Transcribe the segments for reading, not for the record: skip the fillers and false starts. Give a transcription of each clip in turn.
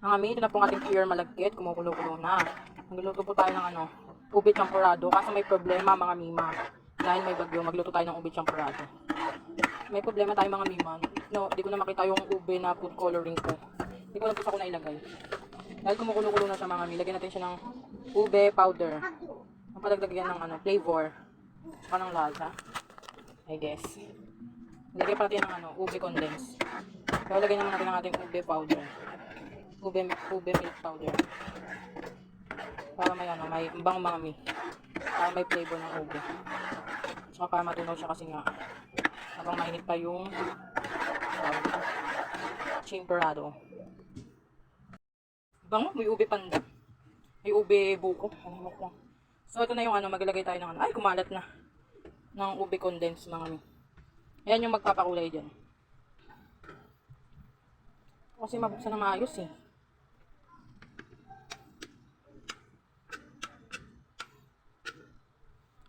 Mga mi, ito na po ang ating pure malagkit. Kumukulo-kulo na. Magluluto po tayo ng ube champurado. Kaso may problema mga mima. Dahil may bagyo, magluto tayo ng ube champurado. May problema tayo mga mima. No, di ko na makita yung ube na food coloring ko. Hindi ko na po sa ko na ilagay. Dahil kumukulo-kulo na siya mga mi, lagyan natin siya ng ube powder. Ang palaglagyan ng flavor. Saka ng lasa. I guess. Lagyan pa natin ng ube condense. Kaya lagyan naman natin ang ating ube powder. Ube milk powder. Para may bang mga mi. Para may flavor ng ube. Saka para matunaw siya kasi nga habang mainit pa yung champurrado. Bango, may ube panda. May ube buko. So ito na yung maglalagay tayo ng ay kumalat na. Ng ube condense mga mi. Ayan yung magpapakulay dyan. Kasi mabuksan na maayos eh.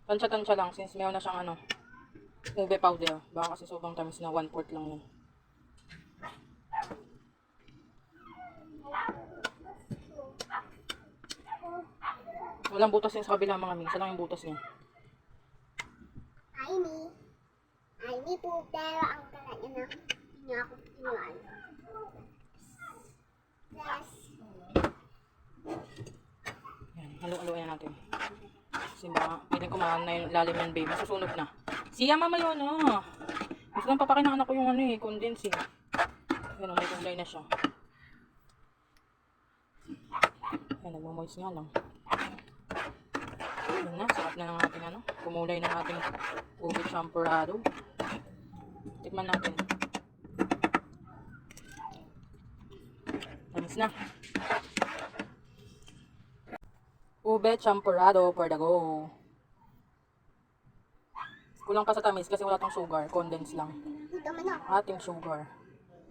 Tansya-tansya lang since mayroon na siyang ube powder. Baka kasi sobrang tamis na 1/4 lang yun. Walang butas yun sa kabila mga mi. Isa lang yung butas niya. Ay ni po, pero ang kala niya na hindi niya ako pinuan. Yes. Yan, halo-haloin natin. Kasi baka, piling ko na yung lalim yan babe. Masusunog na. Siya mama yun Gusto lang papakin ng anak ko yung condense eh. Yan may kulay na siya. Yan, nagmamoist nga lang. Yan na, sarap na ng ating kumulay ng ating ube champurrado. Tikman natin. Tamis na. Ube champurrado for the go. Kulang pa sa tamis kasi wala tong sugar. Condense lang. Ito man mo. Ating sugar.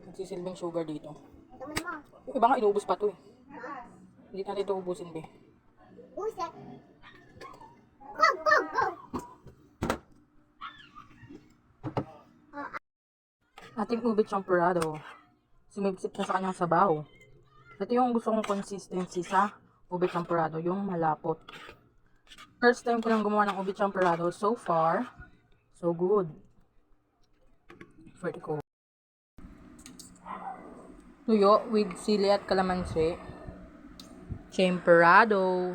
Nagsisilbing sugar dito. Ito man mo. Yung iba nga inubos pa to eh. Hindi natin ito ubusin be. Buset. Go, go, go. Ating ube champurrado. Sumipsip na sa kanyang sabaw. Ito yung gusto kong consistency sa ube champurrado, yung malapot. First time ko lang gumawa ng ube champurrado. So far, so good. Pretty cool. Tuyo with sili at kalamansi. Champurrado.